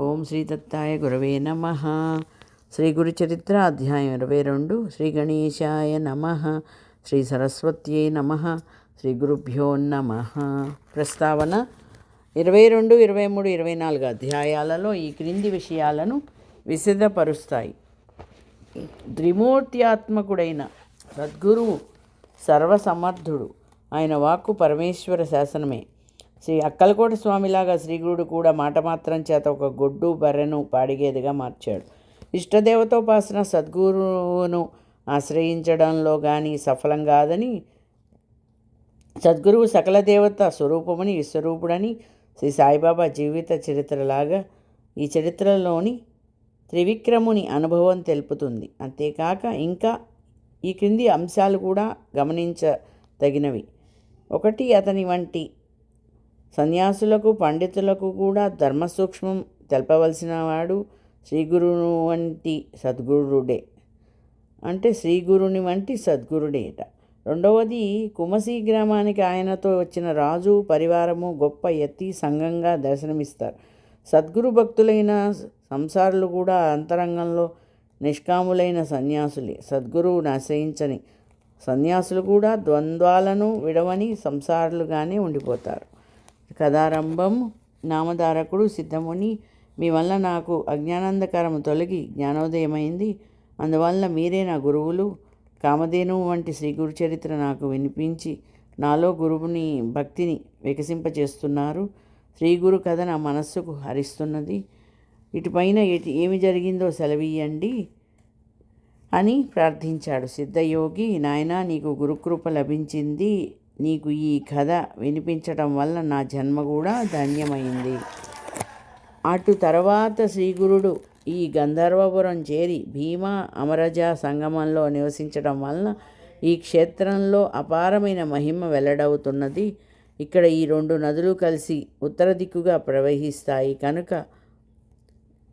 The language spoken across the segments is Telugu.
ఓం శ్రీ దత్తాయ గురవే నమ. శ్రీ గురుచరిత్ర అధ్యాయం 22. శ్రీ గణేశాయ నమ. శ్రీ సరస్వత్యై నమ. శ్రీ గురుభ్యో నమ. ప్రస్తావన 22, 23, 24 అధ్యాయాలలో ఈ క్రింది విషయాలను విశదపరుస్తాయి. త్రిమూర్త్యాత్మకుడైన సద్గురువు సర్వసమర్థుడు. ఆయన వాక్కు పరమేశ్వర శాసనమే. శ్రీ అక్కలకోట స్వామిలాగా శ్రీగురుడు కూడా మాట మాత్రం చేత ఒక గొడ్డు బర్రెను పాడిగేదిగా మార్చాడు. ఇష్టదేవతోపాసన సద్గురువును ఆశ్రయించడంలో కానీ సఫలం కాదని, సద్గురువు సకల దేవత స్వరూపమని, విశ్వరూపుడని శ్రీ సాయిబాబా జీవిత చరిత్రలాగా ఈ చరిత్రలోని త్రివిక్రముని అనుభవం తెలుపుతుంది. అంతేకాక ఇంకా ఈ క్రింది అంశాలు కూడా గమనించదగినవి. 1. అతని వంటి సన్యాసులకు పండితులకు కూడా ధర్మ సూక్ష్మం తెలపవలసిన వాడు శ్రీగురుని వంటి సద్గురుడే. అంటే శ్రీగురుని వంటి సద్గురుడేట. 2. కుమసి గ్రామానికి ఆయనతో వచ్చిన రాజు పరివారము గొప్ప ఎత్తి సంఘంగా దర్శనమిస్తారు. సద్గురు భక్తులైన సంసారులు కూడా అంతరంగంలో నిష్కాములైన సన్యాసులే. సద్గురువును ఆశ్రయించని సన్యాసులు కూడా ద్వంద్వాలను విడవని సంసారులుగానే ఉండిపోతారు. కథారంభం. నామధారకుడు సిద్ధముని, మీ వల్ల నాకు అజ్ఞానాంధకారము తొలగి జ్ఞానోదయమైంది. అందువల్ల మీరే నా గురువులు. కామధేనువు వంటి శ్రీ గురు చరిత్ర నాకు వినిపించి నాలో గురువుని భక్తిని వికసింపచేస్తున్నారు. శ్రీ గురు కథ నా మనస్సుకు హరిస్తున్నది. ఇటుపైన ఏమి జరిగిందో సెలవీయండి అని ప్రార్థించాడు. సిద్ధయోగి, నాయనా, నీకు గురుకృప లభించింది. నీకు ఈ కథ వినిపించటం వల్ల నా జన్మ కూడా ధన్యమైంది. అటు తర్వాత శ్రీగురుడు ఈ గంధర్వపురం చేరి భీమా అమరజ సంగమంలో నివసించడం వలన ఈ క్షేత్రంలో అపారమైన మహిమ వెల్లడవుతున్నది. ఇక్కడ ఈ 2 నదులు కలిసి ఉత్తర దిక్కుగా ప్రవహిస్తాయి కనుక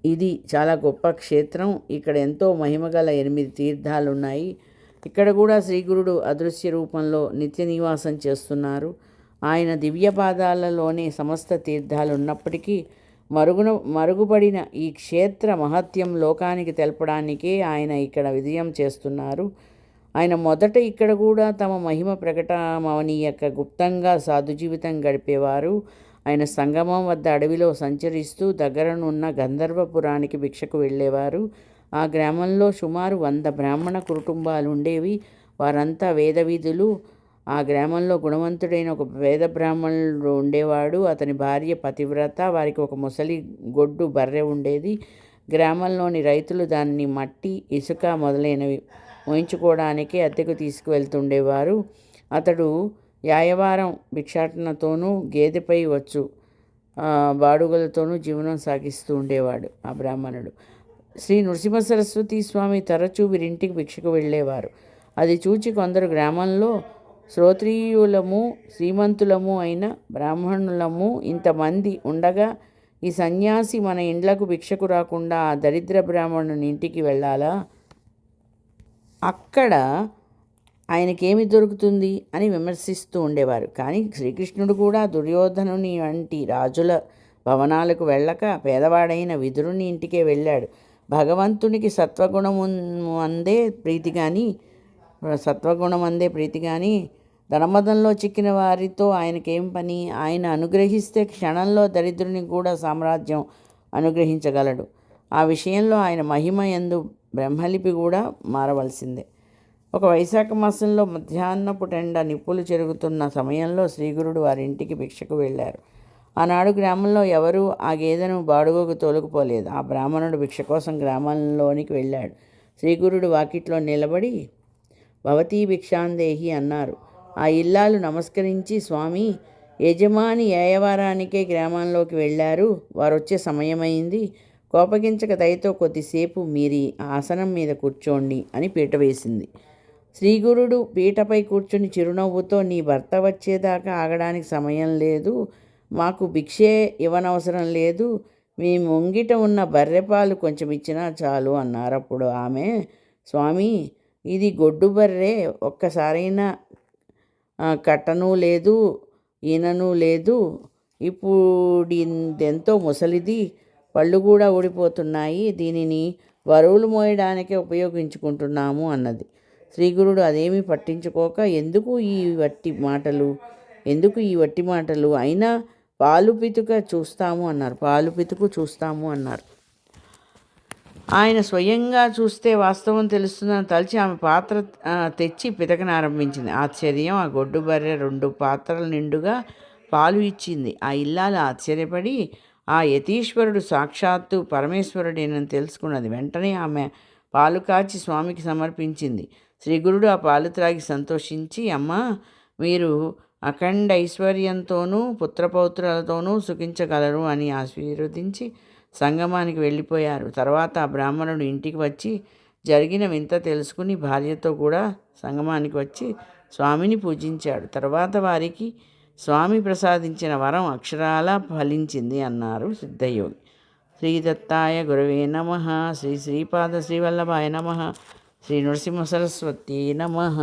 ఇది చాలా గొప్ప క్షేత్రం. ఇక్కడ ఎంతో మహిమగల 8 తీర్థాలు ఉన్నాయి. ఇక్కడ కూడా శ్రీగురుడు అదృశ్య రూపంలో నిత్య నివాసం చేస్తున్నారు. ఆయన దివ్యపాదాలలోనే సమస్త తీర్థాలు ఉన్నప్పటికీ మరుగుపడిన ఈ క్షేత్ర మహత్యం లోకానికి తెలపడానికే ఆయన ఇక్కడ విజయం చేస్తున్నారు. ఆయన మొదట ఇక్కడ కూడా తమ మహిమ ప్రకటమవనీయక గుప్తంగా సాధు జీవితం గడిపేవారు. ఆయన సంగమం వద్ద అడవిలో సంచరిస్తూ దగ్గరనున్న గంధర్వపురానికి భిక్షకు వెళ్ళేవారు. ఆ గ్రామంలో సుమారు 100 బ్రాహ్మణ కుటుంబాలు ఉండేవి. వారంతా వేదవిధులు. ఆ గ్రామంలో గుణవంతుడైన ఒక వేద బ్రాహ్మణుడు ఉండేవాడు. అతని భార్య పతివ్రత. వారికి ఒక ముసలి గొడ్డు బర్రె ఉండేది. గ్రామంలోని రైతులు దాన్ని మట్టి, ఇసుక మొదలైనవి మోయించుకోవడానికి అద్దెకు తీసుకువెళ్తుండేవారు. అతడు యాయవారం భిక్షాటనతోనూ గేదెపై వచ్చు బాడుగలతోనూ జీవనం సాగిస్తూ ఉండేవాడు ఆ బ్రాహ్మణుడు. శ్రీ నృసింహ సరస్వతి స్వామి తరచూ వీరింటికి భిక్షకు వెళ్ళేవారు. అది చూచి కొందరు గ్రామంలో శ్రోత్రియులము శ్రీమంతులము అయిన బ్రాహ్మణులము ఇంతమంది ఉండగా ఈ సన్యాసి మన ఇండ్లకు భిక్షకు రాకుండా ఆ దరిద్ర బ్రాహ్మణుని ఇంటికి వెళ్ళాలా? అక్కడ ఆయనకేమి దొరుకుతుంది అని విమర్శిస్తూ ఉండేవారు. కానీ శ్రీకృష్ణుడు కూడా దుర్యోధనుని వంటి రాజుల భవనాలకు వెళ్ళక పేదవాడైన విదురుని ఇంటికే వెళ్ళాడు. భగవంతునికి సత్వగుణమందే ప్రీతి కానీ ధనమదంలో చిక్కిన వారితో ఆయనకేం పని? ఆయన అనుగ్రహిస్తే క్షణంలో దరిద్రుని కూడా సామ్రాజ్యం అనుగ్రహించగలడు. ఆ విషయంలో ఆయన మహిమ యందు బ్రహ్మలిపి కూడా మారవలసిందే. ఒక వైశాఖ మాసంలో మధ్యాహ్నపు టెండ నిప్పులు చెరుగుతున్న సమయంలో శ్రీగురుడు వారింటికి భిక్షకు వెళ్ళారు. ఆనాడు గ్రామంలో ఎవరూ ఆ గేదెను బాడుగకు తోలుకుపోలేదు. ఆ బ్రాహ్మణుడు భిక్ష కోసం గ్రామంలోనికి వెళ్ళాడు. శ్రీగురుడు వాకిట్లో నిలబడి భవతీ భిక్షాందేహి అన్నారు. ఆ ఇల్లాలు నమస్కరించి, స్వామి, యజమాని ఏయవారానికే గ్రామంలోకి వెళ్ళారు. వారొచ్చే సమయమైంది. కోపగించక దయతో కొద్దిసేపు మీరి ఆసనం మీద కూర్చోండి అని పీట వేసింది. శ్రీగురుడు పీటపై కూర్చుని చిరునవ్వుతో, నీ భర్త వచ్చేదాకా ఆగడానికి సమయం లేదు. మాకు భిక్షే ఇవ్వనవసరం లేదు. మీ ముంగిట ఉన్న బర్రెపాలు కొంచెం ఇచ్చినా చాలు అన్నారప్పుడు ఆమె, స్వామి, ఇది గొడ్డు బర్రె. ఒక్కసారైనా కట్టను లేదు, ఈనను లేదు. ఇప్పుడు ఎంతో ముసలిది. పళ్ళు కూడా ఊడిపోతున్నాయి. దీనిని బరువులు మోయడానికే ఉపయోగించుకుంటున్నాము అన్నది. శ్రీగురుడు అదేమీ పట్టించుకోక ఎందుకు ఈ వట్టి మాటలు అయినా పాలు పితుకు చూస్తాము అన్నారు. ఆయన స్వయంగా చూస్తే వాస్తవం తెలుస్తుందని తలిచి ఆమె పాత్ర తెచ్చి పితకనారంభించింది. ఆశ్చర్యం! ఆ గొడ్డు బర్రె 2 పాత్రల నిండుగా పాలు ఇచ్చింది. ఆ ఇల్లాలు ఆశ్చర్యపడి ఆ యతీశ్వరుడు సాక్షాత్తు పరమేశ్వరుడేనని తెలుసుకున్నది. వెంటనే ఆమె పాలు కాచి స్వామికి సమర్పించింది. శ్రీగురుడు ఆ పాలు త్రాగి సంతోషించి, అమ్మా, మీరు అఖండ ఐశ్వర్యంతోనూ పుత్రపౌత్రులతోనూ సుఖించగలరు అని ఆశీర్వదించి సంగమానికి వెళ్ళిపోయారు. తర్వాత ఆ బ్రాహ్మణుడు ఇంటికి వచ్చి జరిగిన వింత తెలుసుకుని భార్యతో కూడా సంగమానికి వచ్చి స్వామిని పూజించాడు. తర్వాత వారికి స్వామి ప్రసాదించిన వరం అక్షరాలా ఫలించింది అన్నారు సిద్ధయోగి. శ్రీదత్తాయ గురవే నమః. శ్రీపాద శ్రీవల్లభాయ నమః. శ్రీ నృసింహ సరస్వతీ నమః.